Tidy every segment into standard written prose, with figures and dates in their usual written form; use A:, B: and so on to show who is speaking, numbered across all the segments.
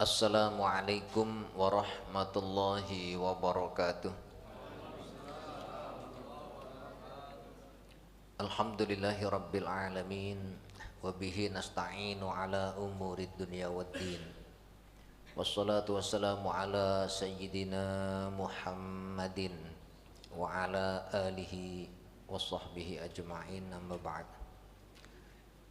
A: Assalamualaikum warahmatullahi wabarakatuh. Alhamdulillahi rabbil alamin. Wabihi nasta'inu ala umurid dunya waddin. Wassalatu wassalamu ala sayyidina Muhammadin wa ala alihi wa sahbihi ajma'in, amma ba'd.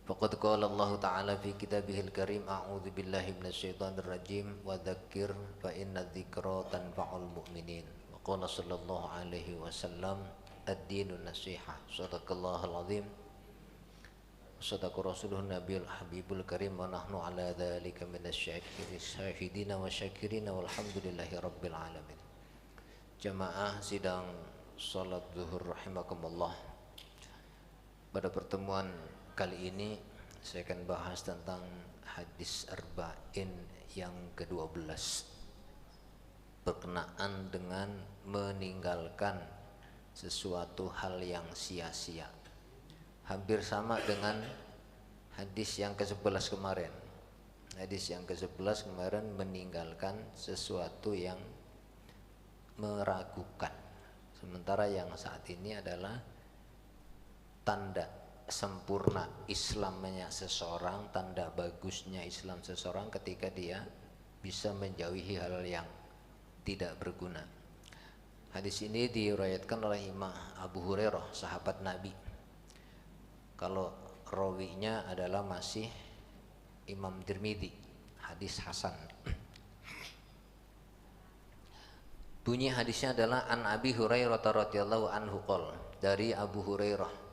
A: Faqad qala Allah Ta'ala fi kitabihil karim, a'udzu billahi minasyaitonir rajim, wa dzakir fa inna dzikra tanfa'ul mu'minin. Wa qala sallallahu alaihi wasallam, ad-dinun nasiha. Shadaqallahul azim. Shadaqa rasuluhun nabiyul habibul karim, wa nahnu ala dzalika minasyahidin wa syakirin, walhamdulillahi rabbil alamin. Jamaah sidang salat zuhur rahimakumullah. Pada pertemuan kali ini saya akan bahas tentang hadis arba'in yang ke-12, berkenaan dengan meninggalkan sesuatu hal yang sia-sia. Hampir sama dengan hadis yang ke-11 kemarin. Hadis yang ke-11 kemarin meninggalkan sesuatu yang meragukan. Sementara yang saat ini adalah tanda sempurna Islamnya seseorang, tanda bagusnya Islam seseorang ketika dia bisa menjauhi hal yang tidak berguna. Hadis ini diriwayatkan oleh Imam Abu Hurairah, sahabat Nabi. Kalau rawinya adalah masih Imam Tirmidzi, hadis hasan. Bunyi hadisnya adalah an Abi Hurairah radhiyallahu anhu qol, dari Abu Hurairah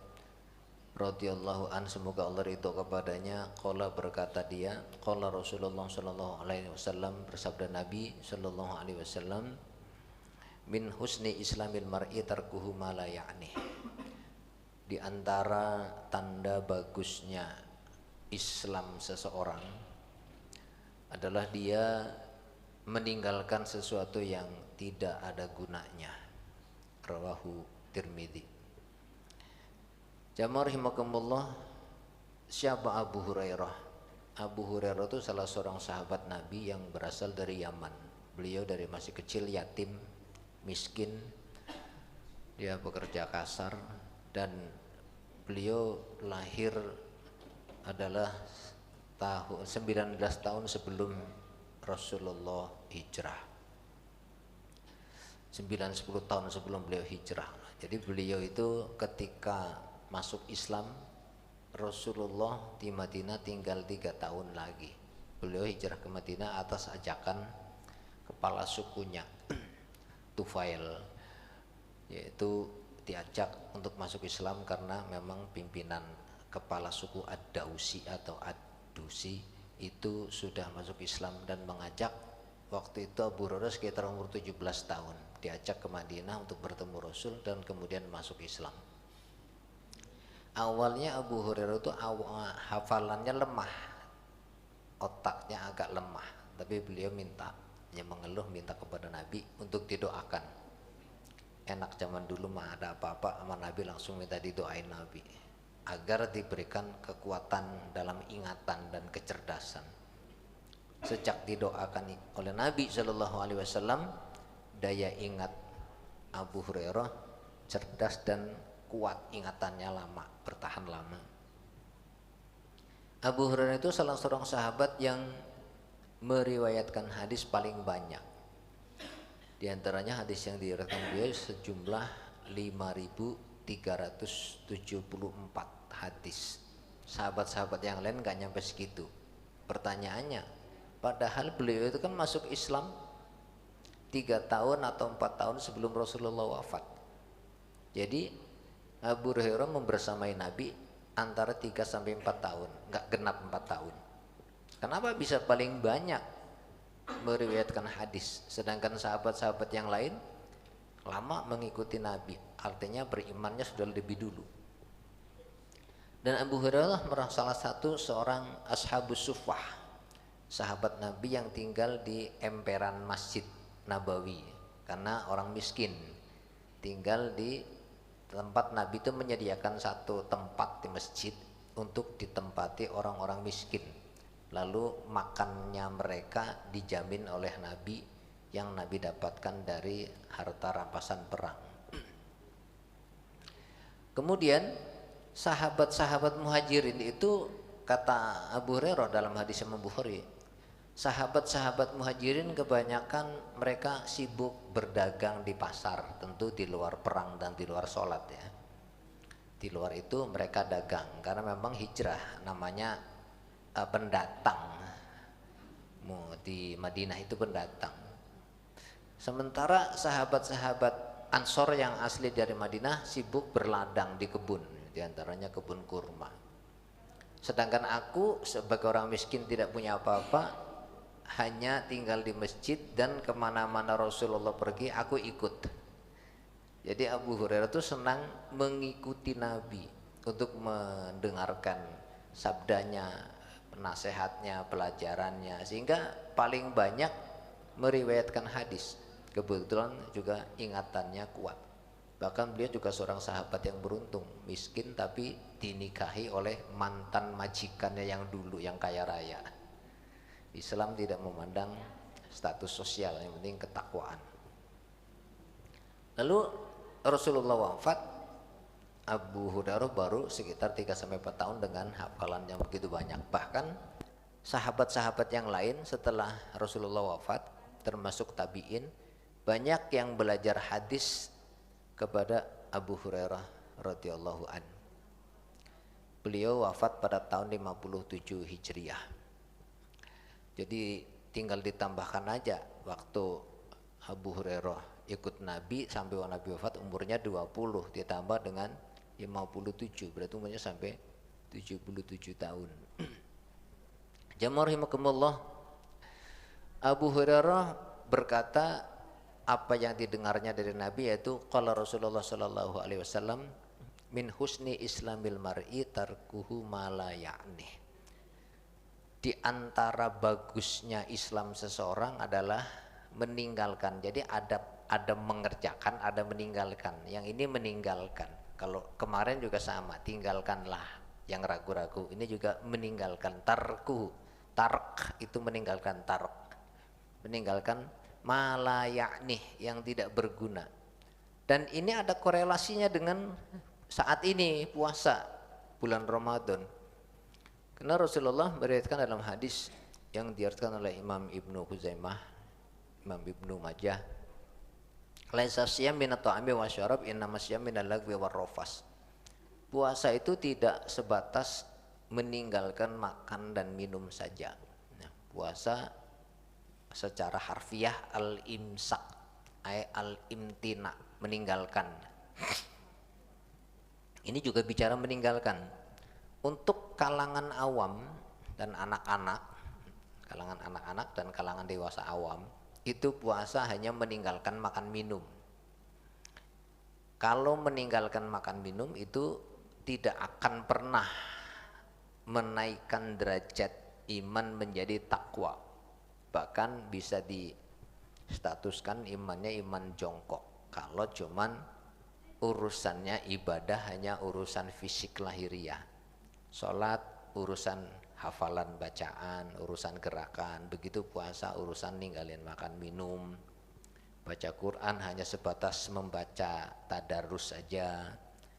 A: radhiyallahu an, semoga Allah ridho kepadanya, qala, berkata dia, qala Rasulullah sallallahu alaihi wasallam, bersabda Nabi sallallahu alaihi wasallam, min husni islamil mar'i tarkuhu ma la ya'ni. Di antara tanda bagusnya Islam seseorang adalah dia meninggalkan sesuatu yang tidak ada gunanya. Rawahu Tirmidzi. Jamaah rahimakumullah, siapa Abu Hurairah? Abu Hurairah itu salah seorang sahabat Nabi yang berasal dari Yaman. Beliau dari masih kecil yatim, miskin, dia bekerja kasar, dan beliau lahir adalah tahun 19 tahun sebelum Rasulullah hijrah. 9-10 tahun sebelum beliau hijrah. Jadi beliau itu ketika masuk Islam, Rasulullah di Madinah tinggal 3 tahun lagi. Beliau hijrah ke Madinah atas ajakan kepala sukunya Tufail, yaitu diajak untuk masuk Islam karena memang pimpinan kepala suku Ad-Dausi atau Ad-Dusi itu sudah masuk Islam dan mengajak. Waktu itu Abu Hurairah sekitar umur 17 tahun, diajak ke Madinah untuk bertemu Rasul dan kemudian masuk Islam. Awalnya Abu Hurairah itu hafalannya lemah, otaknya agak lemah, tapi beliau mengeluh minta kepada Nabi untuk didoakan. Enak zaman dulu mah ada apa-apa sama Nabi langsung minta didoain Nabi, agar diberikan kekuatan dalam ingatan dan kecerdasan. Sejak didoakan oleh Nabi Shallallahu Alaihi Wasallam, daya ingat Abu Hurairah cerdas dan kuat, ingatannya lama, bertahan lama. Abu Hurairah itu salah seorang sahabat yang meriwayatkan hadis paling banyak. Di antaranya hadis yang diriwayatkan beliau sejumlah 5.374 hadis. Sahabat-sahabat yang lain gak nyampe segitu. Pertanyaannya, padahal beliau itu kan masuk Islam 3 tahun atau 4 tahun sebelum Rasulullah wafat. Jadi Abu Hurairah membersamai Nabi antara 3-4 tahun, nggak genap 4 tahun. Kenapa bisa paling banyak meriwayatkan hadis, sedangkan sahabat-sahabat yang lain lama mengikuti Nabi, artinya berimannya sudah lebih dulu. Dan Abu Hurairah merasa salah satu seorang ashabus suffah, sahabat Nabi yang tinggal di emperan Masjid Nabawi, karena orang miskin tinggal di tempat Nabi itu menyediakan satu tempat di masjid untuk ditempati orang-orang miskin. Lalu makannya mereka dijamin oleh Nabi yang Nabi dapatkan dari harta rampasan perang. Kemudian sahabat-sahabat muhajirin itu, kata Abu Hurairah dalam hadis Imam Bukhari, sahabat-sahabat muhajirin kebanyakan mereka sibuk berdagang di pasar, tentu di luar perang dan di luar sholat ya. Di luar itu mereka dagang karena memang hijrah, namanya pendatang. Di Madinah itu pendatang. Sementara sahabat-sahabat Ansor yang asli dari Madinah sibuk berladang di kebun, diantaranya kebun kurma. Sedangkan aku sebagai orang miskin tidak punya apa-apa, hanya tinggal di masjid dan kemana-mana Rasulullah pergi aku ikut. Jadi Abu Hurairah itu senang mengikuti Nabi untuk mendengarkan sabdanya, nasihatnya, pelajarannya, sehingga paling banyak meriwayatkan hadis. Kebetulan juga ingatannya kuat. Bahkan beliau juga seorang sahabat yang beruntung, miskin tapi dinikahi oleh mantan majikannya yang dulu yang kaya raya. Islam tidak memandang status sosial, yang penting ketakwaan. Lalu Rasulullah wafat, Abu Hurairah baru sekitar 3-4 tahun dengan hafalan yang begitu banyak. Bahkan sahabat-sahabat yang lain setelah Rasulullah wafat, termasuk tabi'in, banyak yang belajar hadis kepada Abu Hurairah radhiyallahu an. Beliau wafat pada tahun 57 Hijriah. Jadi tinggal ditambahkan aja waktu Abu Hurairah ikut Nabi sampai Nabi wafat umurnya 20 ditambah dengan 57, berarti umurnya sampai 77 tahun. Jamaah rahimakumullah, Abu Hurairah berkata apa yang didengarnya dari Nabi, yaitu qala Rasulullah sallallahu alaihi wasallam min husni islamil mar'i tarkuhu ma la ya'ni. Di antara bagusnya Islam seseorang adalah meninggalkan. Jadi ada mengerjakan, ada meninggalkan. Yang ini meninggalkan. Kalau kemarin juga sama, tinggalkanlah yang ragu-ragu. Ini juga meninggalkan. Tarku, tark itu meninggalkan, tark meninggalkan malayaknih yang tidak berguna. Dan ini ada korelasinya dengan saat ini puasa bulan Ramadan. Karena Rasulullah meriwayatkan dalam hadis yang diriwayatkan oleh Imam Ibnu Huzaimah, Imam Ibnu Majah, laisa siyam minat ta'ami wa syarab innama siyam minal lagwi war rafas. Puasa itu tidak sebatas meninggalkan makan dan minum saja. Nah, puasa secara harfiah al-imsak, al-imtina, meninggalkan. Ini juga bicara meninggalkan. Untuk kalangan awam dan anak-anak, kalangan anak-anak dan kalangan dewasa awam, itu puasa hanya meninggalkan makan minum. Kalau meninggalkan makan minum itu tidak akan pernah menaikkan derajat iman menjadi takwa. Bahkan bisa distatuskan imannya iman jongkok kalau cuman urusannya ibadah hanya urusan fisik lahiriah, sholat urusan hafalan bacaan, urusan gerakan. Begitu puasa urusan ninggalin makan minum. Baca Quran hanya sebatas membaca tadarus saja.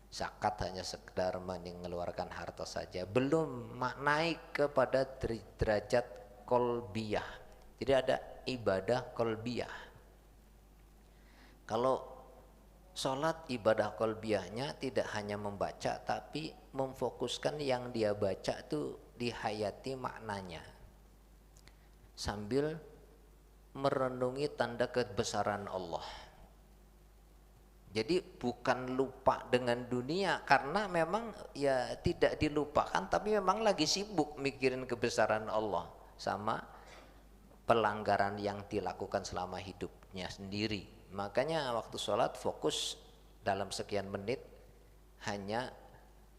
A: Zakat hanya sekedar mengeluarkan harta saja, belum naik kepada derajat kolbiyah. Jadi ada ibadah kolbiyah. Kalau sholat ibadah kolbiyahnya tidak hanya membaca, tapi memfokuskan yang dia baca itu dihayati maknanya, sambil merenungi tanda kebesaran Allah. Jadi bukan lupa dengan dunia, karena memang ya tidak dilupakan, tapi memang lagi sibuk mikirin kebesaran Allah sama pelanggaran yang dilakukan selama hidupnya sendiri. Makanya waktu sholat fokus dalam sekian menit hanya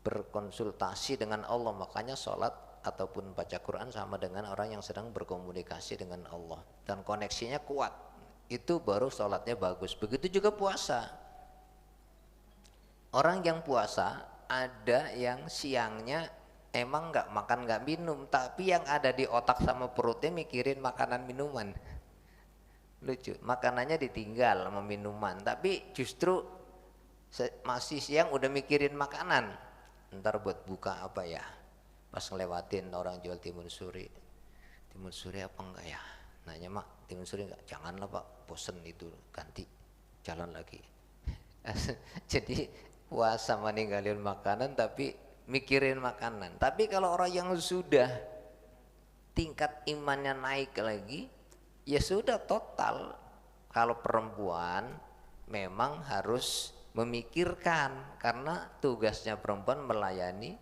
A: berkonsultasi dengan Allah. Makanya sholat ataupun baca Quran sama dengan orang yang sedang berkomunikasi dengan Allah, dan koneksinya kuat. Itu baru sholatnya bagus. Begitu juga puasa. Orang yang puasa ada yang siangnya emang nggak makan nggak minum, tapi yang ada di otak sama perutnya mikirin makanan minuman. Lucu, makanannya ditinggal sama minuman, tapi justru masih siang udah mikirin makanan. Ntar buat buka apa ya, pas ngelewatin orang jual timun suri. Timun suri apa enggak ya, nanya mak timun suri enggak, janganlah pak, bosen itu, ganti jalan lagi. Jadi puasa meninggalin makanan tapi mikirin makanan. Tapi kalau orang yang sudah tingkat imannya naik lagi, ya sudah total. Kalau perempuan memang harus memikirkan, karena tugasnya perempuan melayani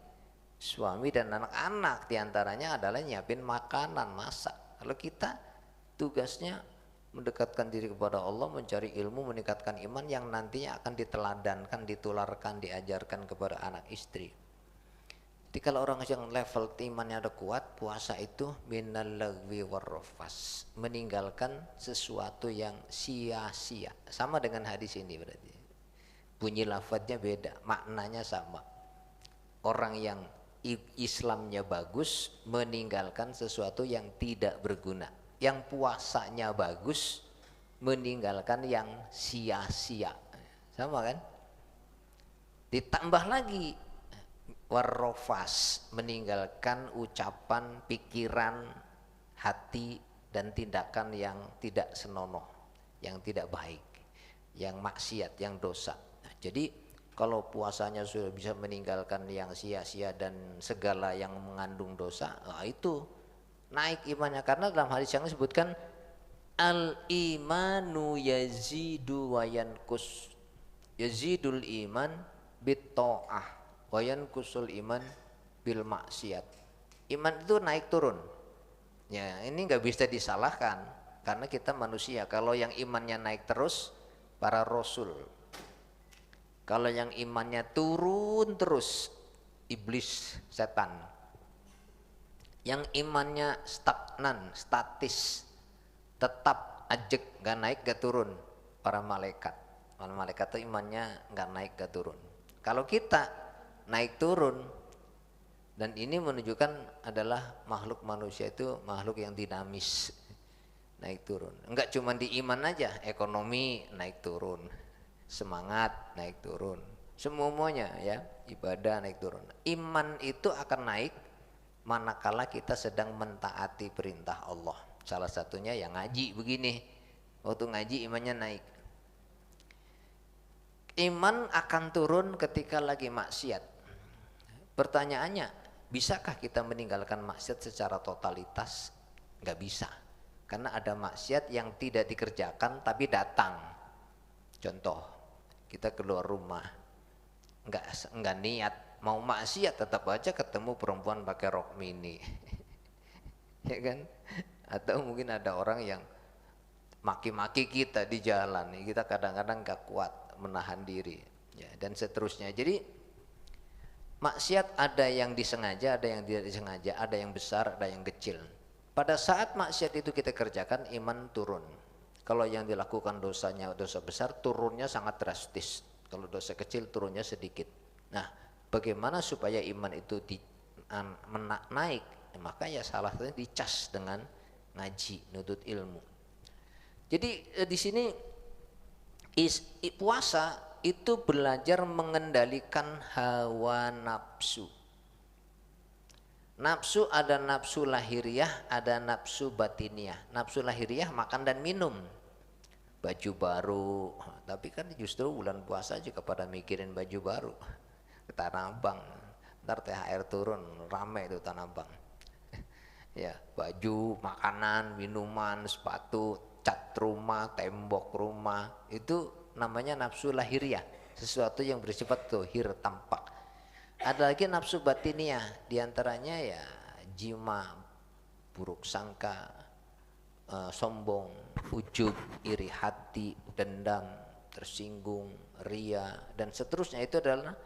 A: suami dan anak-anak, diantaranya adalah nyiapin makanan, masak. Kalau kita tugasnya mendekatkan diri kepada Allah, mencari ilmu, meningkatkan iman yang nantinya akan diteladankan, ditularkan, diajarkan kepada anak istri. Jadi kalau orang yang level imannya ada kuat, puasa itu minal lagwi warrafas, meninggalkan sesuatu yang sia-sia. Sama dengan hadis ini berarti. Bunyi lafadznya beda, maknanya sama. Orang yang Islamnya bagus meninggalkan sesuatu yang tidak berguna. Yang puasanya bagus meninggalkan yang sia-sia. Sama kan? Ditambah lagi warrofas, meninggalkan ucapan, pikiran, hati dan tindakan yang tidak senonoh, yang tidak baik, yang maksiat, yang dosa. Jadi kalau puasanya sudah bisa meninggalkan yang sia-sia dan segala yang mengandung dosa, itu naik imannya. Karena dalam hadis yang disebutkan al-imanu yazidu wa yankus, yazidul iman bit ta'ah wa yankusul iman bil maksiat. Iman itu naik turun. Ya, ini nggak bisa disalahkan karena kita manusia. Kalau yang imannya naik terus, para rasul. Kalau yang imannya turun terus, iblis, setan. Yang imannya stagnan, statis, tetap ajek, gak naik gak turun, para malaikat. Para malaikat itu imannya gak naik gak turun. Kalau kita naik turun, dan ini menunjukkan adalah makhluk manusia itu makhluk yang dinamis, naik turun. Enggak cuma di iman aja, ekonomi naik turun, semangat naik turun, semuanya ya, ibadah naik turun. Iman itu akan naik manakala kita sedang mentaati perintah Allah. Salah satunya yang ngaji begini, waktu ngaji imannya naik. Iman akan turun ketika lagi maksiat. Pertanyaannya, bisakah kita meninggalkan maksiat secara totalitas? Nggak bisa, karena ada maksiat yang tidak dikerjakan tapi datang. Contoh, kita keluar rumah, nggak niat mau maksiat, tetap aja ketemu perempuan pakai rok mini, ya kan? Atau mungkin ada orang yang maki-maki kita di jalan, kita kadang-kadang nggak kuat menahan diri, ya, dan seterusnya. Jadi maksiat ada yang disengaja, ada yang tidak disengaja, ada yang besar, ada yang kecil. Pada saat maksiat itu kita kerjakan, iman turun. Kalau yang dilakukan dosanya dosa besar, turunnya sangat drastis. Kalau dosa kecil, turunnya sedikit. Nah, bagaimana supaya iman itu naik? Maka ya salah satunya dicas dengan ngaji, nutut ilmu. Jadi di sini puasa itu belajar mengendalikan hawa nafsu. Nafsu ada nafsu lahiriah, ada nafsu batiniah. Nafsu lahiriah makan dan minum, baju baru. Tapi kan justru bulan puasa juga pada mikirin baju baru. Ke Tanah Abang, ntar THR turun, rame itu Tanah Abang. Ya, baju, makanan, minuman, sepatu, cat rumah, tembok rumah, itu namanya nafsu lahiriah, sesuatu yang bersifat zahir, tampak. Ada lagi nafsu batiniah, diantaranya ya jima, buruk sangka, sombong, ujub, iri hati, dendam, tersinggung, ria, dan seterusnya. Itu adalah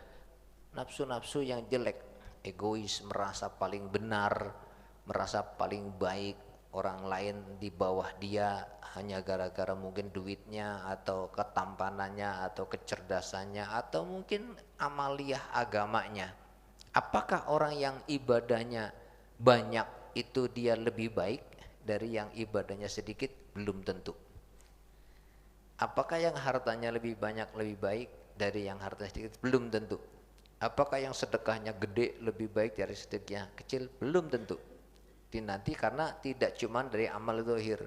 A: nafsu-nafsu yang jelek, egois, merasa paling benar, merasa paling baik, orang lain di bawah dia hanya gara-gara mungkin duitnya atau ketampanannya atau kecerdasannya atau mungkin amaliyah agamanya. Apakah orang yang ibadahnya banyak itu dia lebih baik dari yang ibadahnya sedikit? Belum tentu. Apakah yang hartanya lebih banyak lebih baik dari yang hartanya sedikit? Belum tentu. Apakah yang sedekahnya gede lebih baik dari sedekahnya kecil? Belum tentu. Nanti karena tidak cuma dari amal zahir,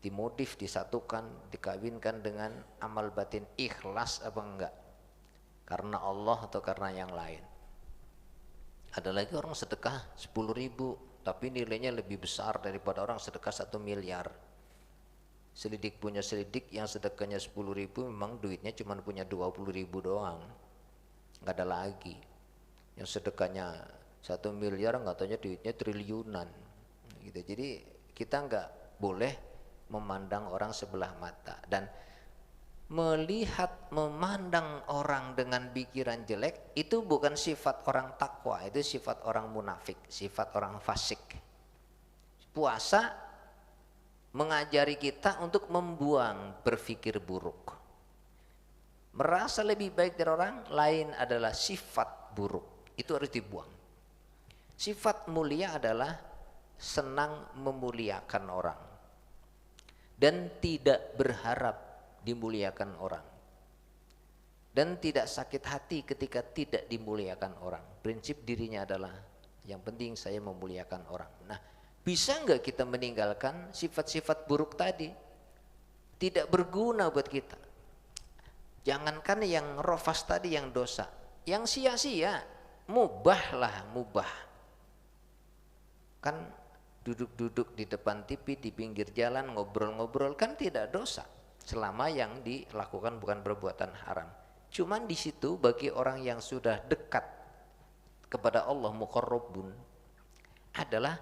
A: dimodif, disatukan, dikawinkan dengan amal batin, ikhlas apa enggak, karena Allah atau karena yang lain. Ada lagi orang sedekah 10.000 tapi nilainya lebih besar daripada orang sedekah 1 miliar. Selidik punya selidik yang sedekahnya 10.000 memang duitnya cuma punya 20.000 doang, nggak ada lagi. Yang sedekahnya 1 miliar nggak taunya duitnya triliunan gitu. Jadi kita nggak boleh memandang orang sebelah mata, dan melihat memandang orang dengan pikiran jelek itu bukan sifat orang takwa, itu sifat orang munafik, sifat orang fasik. Puasa mengajari kita untuk membuang berpikir buruk. Merasa lebih baik dari orang lain adalah sifat buruk, itu harus dibuang. Sifat mulia adalah senang memuliakan orang dan tidak berharap dimuliakan orang, dan tidak sakit hati ketika tidak dimuliakan orang. Prinsip dirinya adalah yang penting saya memuliakan orang. Nah, bisa nggak kita meninggalkan sifat-sifat buruk tadi? Tidak berguna buat kita. Jangankan yang rofas tadi, yang dosa, yang sia-sia, mubah lah, mubah. Kan duduk-duduk di depan TV, di pinggir jalan, ngobrol-ngobrol, kan tidak dosa selama yang dilakukan bukan perbuatan haram. Cuman di situ bagi orang yang sudah dekat kepada Allah, muqarrabun, adalah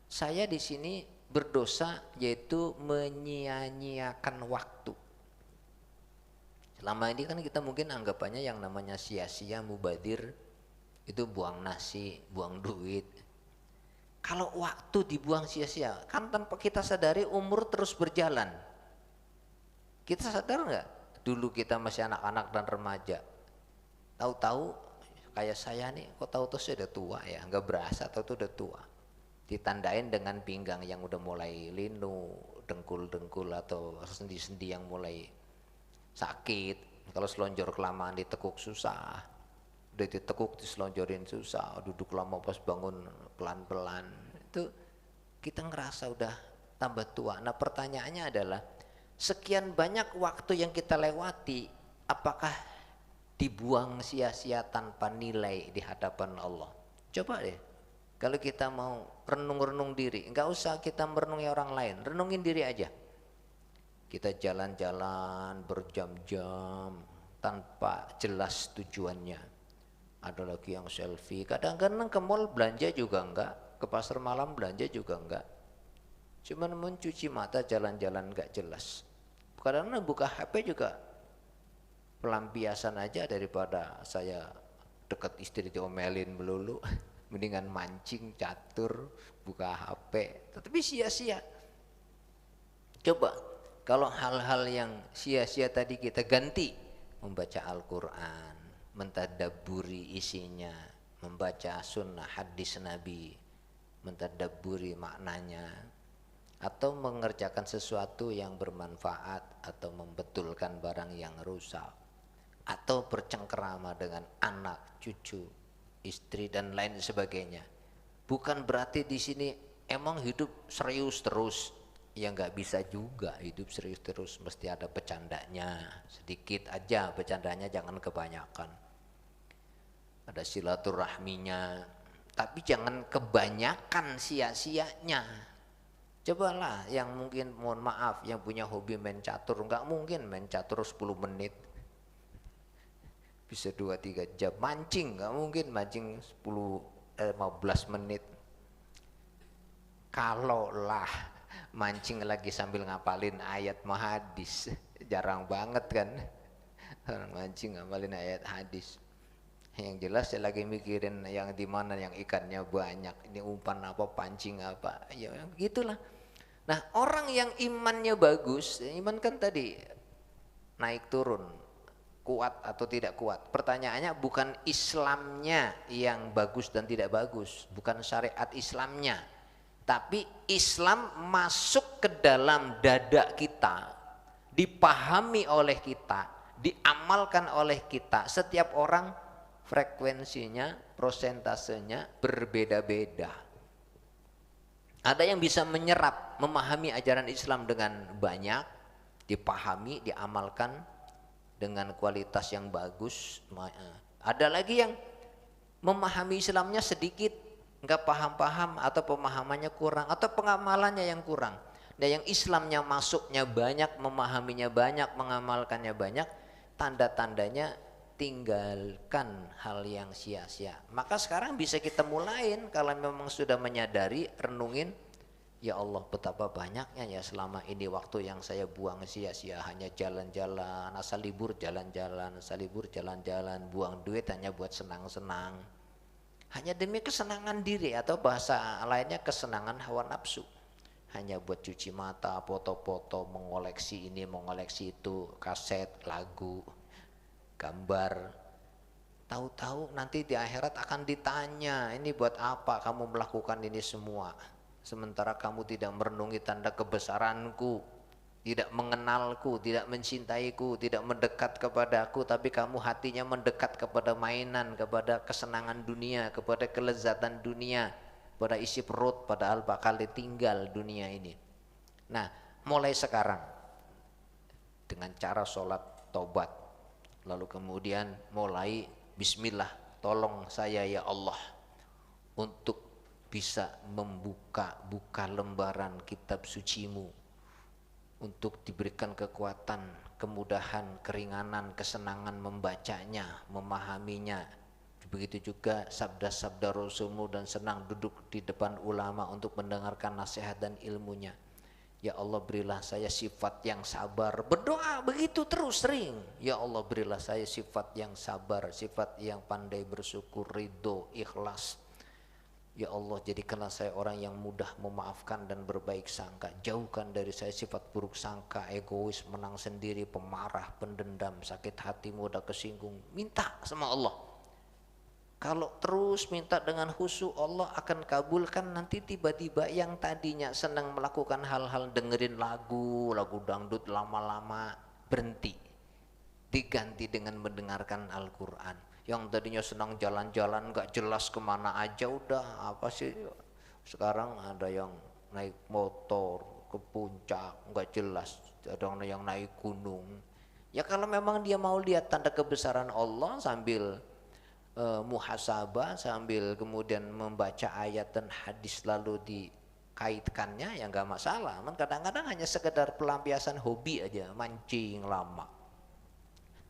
A: saya di sini berdosa, yaitu menyia-nyiakan waktu. Selama ini kan kita mungkin anggapannya yang namanya sia-sia, mubadir, itu buang nasi, buang duit. Kalau waktu dibuang sia-sia, kan tanpa kita sadari umur terus berjalan. Kita sadar nggak? Dulu kita masih anak-anak dan remaja, tahu-tahu kayak saya nih, kok tahu-tahu sudah tua ya, nggak berasa tahu-tahu udah tua. Ditandain dengan pinggang yang udah mulai linu, dengkul-dengkul atau sendi-sendi yang mulai sakit. Kalau selonjor kelamaan ditekuk susah, udah ditekuk diselonjorin susah, duduk lama pas bangun pelan-pelan, itu kita ngerasa udah tambah tua. Nah, pertanyaannya adalah sekian banyak waktu yang kita lewati, apakah dibuang sia-sia tanpa nilai di hadapan Allah? Coba deh, kalau kita mau renung-renung diri, nggak usah kita merenungi orang lain, renungin diri aja. Kita jalan-jalan berjam-jam tanpa jelas tujuannya. Ada lagi yang selfie, kadang-kadang ke mall belanja juga enggak, ke pasar malam belanja juga enggak, cuman mencuci mata jalan-jalan enggak jelas. Kadang-kadang buka HP juga pelampiasan aja, daripada saya dekat istri diomelin melulu, mendingan mancing catur buka HP, tetapi sia-sia. Coba kalau hal-hal yang sia-sia tadi kita ganti, membaca Al-Quran, mentadabburi isinya, membaca sunnah hadis Nabi, mentadabburi maknanya, atau mengerjakan sesuatu yang bermanfaat, atau membetulkan barang yang rusak, atau bercengkerama dengan anak, cucu, istri dan lain sebagainya. Bukan berarti di sini emang hidup serius terus. Ya nggak bisa juga hidup serius terus, mesti ada bercandanya, sedikit aja bercandanya, jangan kebanyakan. Ada silaturahminya, tapi jangan kebanyakan sia-sianya. Cobalah yang mungkin, mohon maaf, yang punya hobi main catur, nggak mungkin main catur 10 menit, bisa 2-3 jam. Mancing nggak mungkin mancing 15 menit. Kalaulah mancing lagi sambil ngapalin ayat hadis, jarang banget kan orang mancing ngapalin ayat hadis. Yang jelas saya lagi mikirin yang di mana yang ikannya banyak, ini umpan apa, pancing apa, ya gitulah. Nah, orang yang imannya bagus, iman kan tadi naik turun, kuat atau tidak kuat. Pertanyaannya bukan Islamnya yang bagus dan tidak bagus, bukan syariat Islamnya, tapi Islam masuk ke dalam dada kita, dipahami oleh kita, diamalkan oleh kita. Setiap orang frekuensinya, prosentasenya berbeda-beda. Ada yang bisa menyerap, memahami ajaran Islam dengan banyak, dipahami, diamalkan dengan kualitas yang bagus. Ada lagi yang memahami Islamnya sedikit, nggak paham-paham, atau pemahamannya kurang, atau pengamalannya yang kurang. Dan yang Islamnya masuknya banyak, memahaminya banyak, mengamalkannya banyak, tanda-tandanya tinggalkan hal yang sia-sia. Maka sekarang bisa kita mulain kalau memang sudah menyadari, renungin, ya Allah betapa banyaknya ya selama ini waktu yang saya buang sia-sia, hanya jalan-jalan, asal libur jalan-jalan, asal libur jalan-jalan, buang duit hanya buat senang-senang, hanya demi kesenangan diri, atau bahasa lainnya kesenangan hawa nafsu, hanya buat cuci mata, foto-foto, mengoleksi ini, mengoleksi itu, kaset, lagu, gambar. Tahu-tahu nanti di akhirat akan ditanya, ini buat apa kamu melakukan ini semua? Sementara kamu tidak merenungi tanda kebesaranku, tidak mengenalku, tidak mencintaiku, tidak mendekat kepadaku, tapi kamu hatinya mendekat kepada mainan, kepada kesenangan dunia, kepada kelezatan dunia, pada isi perut, padahal bakal ditinggal dunia ini. Nah, mulai sekarang dengan cara sholat taubat, lalu kemudian mulai bismillah, tolong saya ya Allah untuk bisa membuka lembaran kitab sucimu, untuk diberikan kekuatan, kemudahan, keringanan, kesenangan membacanya, memahaminya. Begitu juga sabda-sabda Rasulmu, dan senang duduk di depan ulama untuk mendengarkan nasihat dan ilmunya. Ya Allah berilah saya sifat yang sabar. Berdoa begitu terus sering. Ya Allah berilah saya sifat yang sabar, sifat yang pandai bersyukur, ridho, ikhlas. Ya Allah jadikanlah saya orang yang mudah memaafkan dan berbaik sangka. Jauhkan dari saya sifat buruk sangka, egois, menang sendiri, pemarah, pendendam, sakit hati, mudah kesinggung. Minta sama Allah. Kalau terus minta dengan khusyuk, Allah akan kabulkan. Nanti tiba-tiba yang tadinya senang melakukan hal-hal, dengerin lagu dangdut lama-lama, berhenti, diganti dengan mendengarkan Al-Quran. Yang tadinya senang jalan-jalan gak jelas kemana aja, udah apa sih, sekarang ada yang naik motor ke puncak gak jelas, ada yang naik gunung. Ya kalau memang dia mau lihat tanda kebesaran Allah sambil muhasabah, sambil kemudian membaca ayat dan hadis lalu dikaitkannya, ya nggak masalah. Kadang-kadang hanya sekedar pelampiasan hobi aja, mancing lama.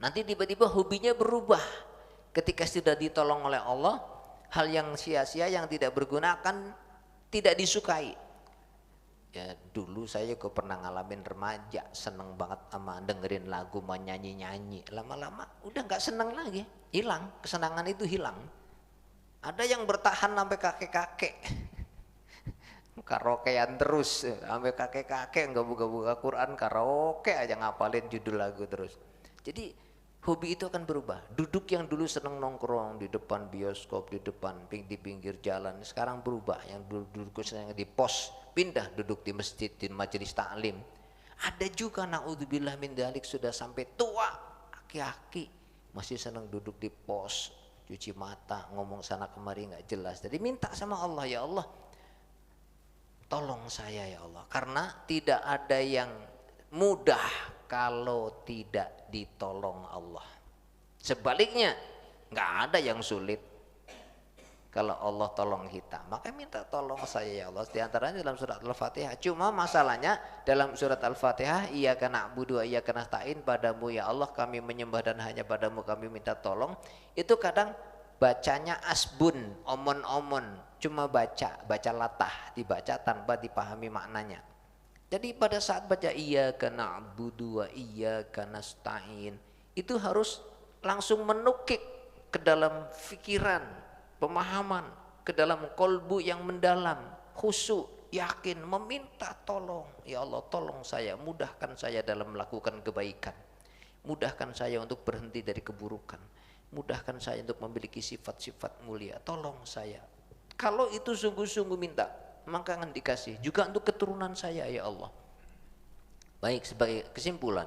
A: Nanti tiba-tiba hobinya berubah ketika sudah ditolong oleh Allah. Hal yang sia-sia, yang tidak berguna akan tidak disukai. Ya dulu saya kok pernah ngalamin remaja, seneng banget sama dengerin lagu, mau nyanyi-nyanyi. Lama-lama udah nggak seneng lagi, hilang, kesenangan itu hilang. Ada yang bertahan sampai kakek-kakek, karaokean terus sampai kakek-kakek, nggak buka-buka Quran, karaoke aja ngapalin judul lagu terus. Jadi hobi itu akan berubah. Duduk yang dulu seneng nongkrong di depan bioskop, di depan di pinggir jalan, sekarang berubah. Yang dulu duduk seneng di pos, pindah duduk di masjid, di majelis taklim. Ada juga naudzubillah min dzalik sudah sampai tua, aki-aki masih seneng duduk di pos, cuci mata, ngomong sana kemari nggak jelas. Jadi minta sama Allah, ya Allah tolong saya ya Allah, karena tidak ada yang mudah kalau tidak ditolong Allah. Sebaliknya nggak ada yang sulit kalau Allah tolong kita. Maka minta tolong saya ya Allah, di antaranya dalam surat Al-Fatihah. Cuma masalahnya dalam surat Al-Fatihah, iyyaka na'budu wa iyyaka nasta'in, padamu ya Allah kami menyembah dan hanya padamu kami minta tolong. Itu kadang bacanya asbun, omon-omon, cuma baca latah, dibaca tanpa dipahami maknanya. Jadi pada saat baca iyyaka na'budu wa iyyaka nasta'in, itu harus langsung menukik ke dalam pikiran, pemahaman, ke dalam kolbu yang mendalam, khusyuk, yakin, meminta tolong. Ya Allah tolong saya, mudahkan saya dalam melakukan kebaikan, Mudahkan saya untuk berhenti dari keburukan. Mudahkan saya untuk memiliki sifat-sifat mulia. Tolong saya. Kalau itu sungguh-sungguh minta, maka akan dikasih. Juga untuk keturunan saya ya Allah. Baik, sebagai kesimpulan,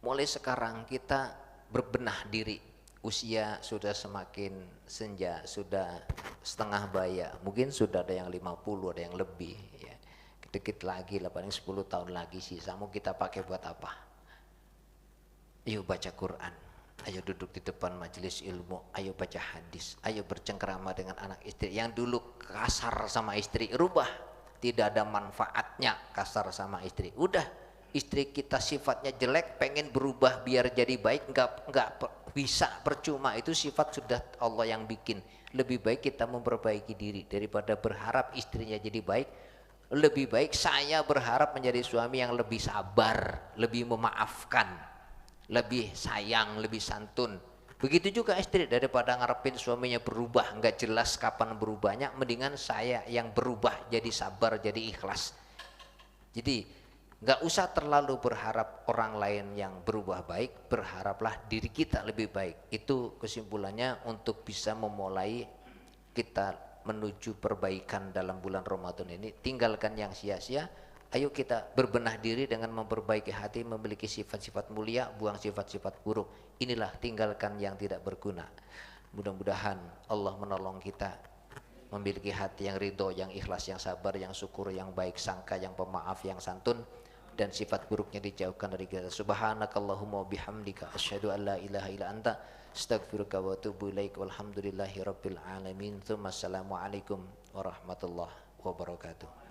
A: mulai sekarang kita berbenah diri. Usia sudah semakin senja, sudah setengah baya, mungkin sudah ada yang 50, ada yang lebih ya. Dikit lagi lah, paling 10 tahun lagi sisa, mau kita pakai buat apa? Ayo baca Quran, ayo duduk di depan majelis ilmu, ayo baca hadis, ayo bercengkerama dengan anak istri. Yang dulu kasar sama istri, rubah. Tidak ada manfaatnya kasar sama istri. Udah, istri kita sifatnya jelek, pengen berubah biar jadi baik, enggak bisa, percuma. Itu sifat sudah Allah yang bikin. Lebih baik kita memperbaiki diri daripada berharap istrinya jadi baik. Lebih baik saya berharap menjadi suami yang lebih sabar, lebih memaafkan, lebih sayang, lebih santun. Begitu juga istri, daripada ngarepin suaminya berubah nggak jelas kapan berubahnya, mendingan saya yang berubah jadi sabar, jadi ikhlas. Jadi nggak usah terlalu berharap orang lain yang berubah baik, berharaplah diri kita lebih baik. Itu kesimpulannya untuk bisa memulai kita menuju perbaikan dalam bulan Ramadan ini. Tinggalkan yang sia-sia. Ayo kita berbenah diri dengan memperbaiki hati, memiliki sifat-sifat mulia, buang sifat-sifat buruk. Inilah tinggalkan yang tidak berguna. Mudah-mudahan Allah menolong kita memiliki hati yang ridho, yang ikhlas, yang sabar, yang syukur, yang baik sangka, yang pemaaf, yang santun, dan sifat buruknya dijauhkan dari kita. Subhanakallahumma bihamdika asyhadu an la ilaha illa anta astaghfiruka wa atubu ilaik. Walhamdulillahi rabbil alamin. Assalamualaikum warahmatullahi wabarakatuh.